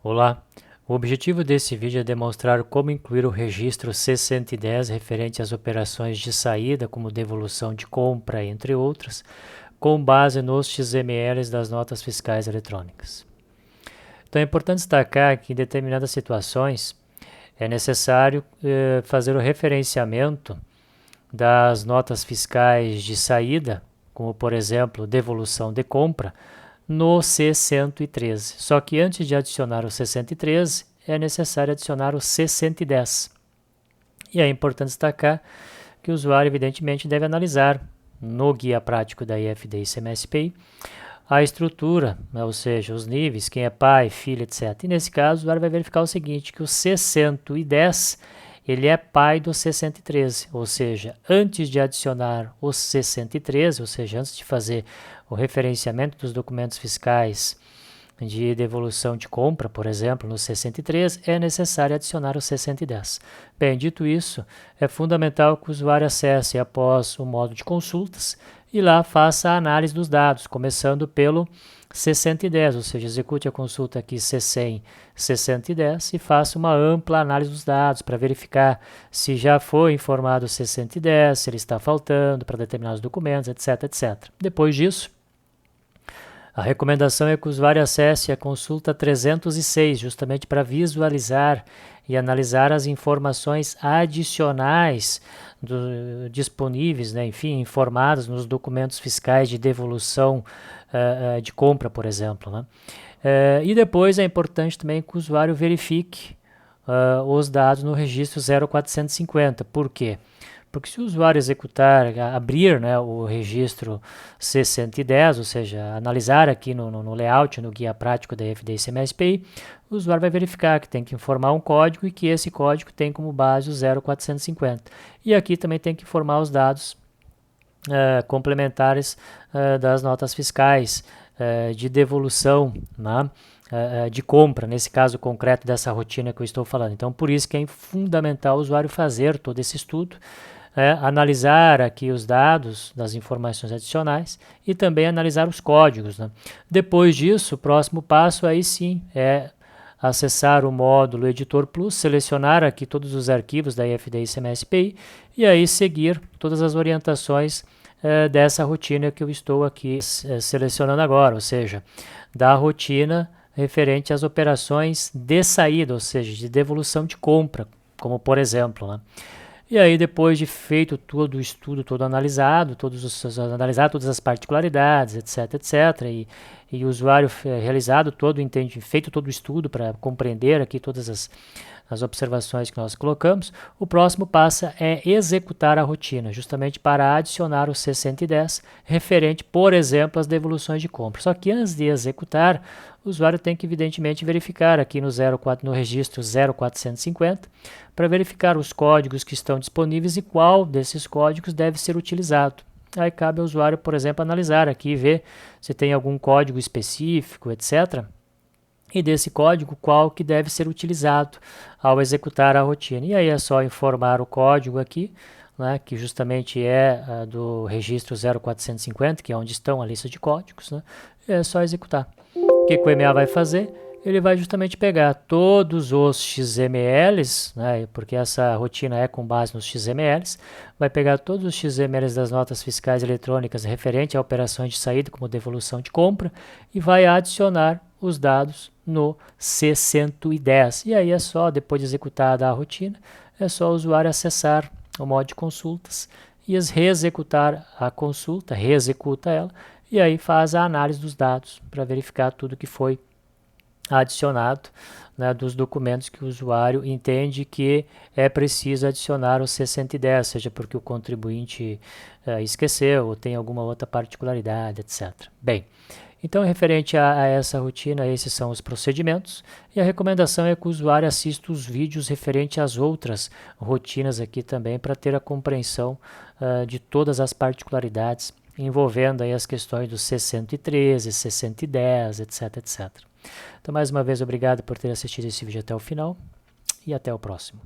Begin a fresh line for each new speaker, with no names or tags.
Olá, o objetivo desse vídeo é demonstrar como incluir o registro C110 referente às operações de saída, como devolução de compra, entre outras, com base nos XMLs das notas fiscais eletrônicas. Então é importante destacar que em determinadas situações é necessário fazer o referenciamento das notas fiscais de saída, como por exemplo devolução de compra, no C113. Só que antes de adicionar o C113, é necessário adicionar o C110. E é importante destacar que o usuário, evidentemente, deve analisar no guia prático da IFD e CMSPI a estrutura, né, ou seja, os níveis, quem é pai, filho, etc. E nesse caso, o usuário vai verificar o seguinte, que o C110 ele é pai do C113, ou seja, antes de adicionar o C113, ou seja, antes de fazer o referenciamento dos documentos fiscais de devolução de compra, por exemplo, no C103, é necessário adicionar o C110. Bem, dito isso, é fundamental que o usuário acesse após o modo de consultas e lá faça a análise dos dados, começando pelo C110, ou seja, execute a consulta aqui C100, C110 e faça uma ampla análise dos dados para verificar se já foi informado o C110, se ele está faltando para determinados documentos, etc, etc. Depois disso, a recomendação é que o usuário acesse a consulta 306, justamente para visualizar e analisar as informações adicionais disponíveis, né, enfim, informadas nos documentos fiscais de devolução de compra, por exemplo, né? E depois é importante também que o usuário verifique os dados no registro 0450. Por quê? Porque se o usuário abrir, né, o registro C110, ou seja, analisar aqui no layout, no guia prático da IFD e CMSPI, o usuário vai verificar que tem que informar um código e que esse código tem como base o 0450. E aqui também tem que informar os dados complementares das notas fiscais de devolução, né, de compra, nesse caso concreto dessa rotina que eu estou falando. Então, por isso que é fundamental o usuário fazer todo esse estudo, analisar aqui os dados das informações adicionais e também analisar os códigos, né? Depois disso, o próximo passo aí sim é acessar o módulo Editor Plus, selecionar aqui todos os arquivos da IFD e CMSPI e aí seguir todas as orientações dessa rotina que eu estou aqui selecionando agora, ou seja, da rotina referente às operações de saída, ou seja, de devolução de compra, como por exemplo, né? E aí, depois de feito todo o estudo, todo analisado, analisar todas as particularidades, etc, etc, e o usuário realizado feito todo o estudo para compreender aqui todas as observações que nós colocamos, o próximo passo é executar a rotina, justamente para adicionar o C110, referente, por exemplo, às devoluções de compra. Só que antes de executar, o usuário tem que, evidentemente, verificar aqui no registro 0450, para verificar os códigos que estão disponíveis e qual desses códigos deve ser utilizado. Aí cabe ao usuário, por exemplo, analisar aqui e ver se tem algum código específico, etc., e desse código qual que deve ser utilizado ao executar a rotina. E aí é só informar o código aqui, né, que justamente é do registro 0450, que é onde estão a lista de códigos, né, e é só executar. O que o EMEA vai fazer? Ele vai justamente pegar todos os XMLs, né, porque essa rotina é com base nos XMLs, vai pegar todos os XMLs das notas fiscais eletrônicas referente a operações de saída, como devolução de compra, e vai adicionar os dados no C110. E aí é só, depois de executada a rotina, é só o usuário acessar o modo de consultas e reexecutar a consulta, reexecuta ela, e aí faz a análise dos dados para verificar tudo que foi adicionado, né, dos documentos que o usuário entende que é preciso adicionar o C110, seja porque o contribuinte esqueceu ou tem alguma outra particularidade, etc. Bem, então, referente a essa rotina, esses são os procedimentos, e a recomendação é que o usuário assista os vídeos referente às outras rotinas aqui também, para ter a compreensão de todas as particularidades envolvendo aí as questões do C113, C110, etc, etc. Então, mais uma vez, obrigado por ter assistido esse vídeo até o final e até o próximo.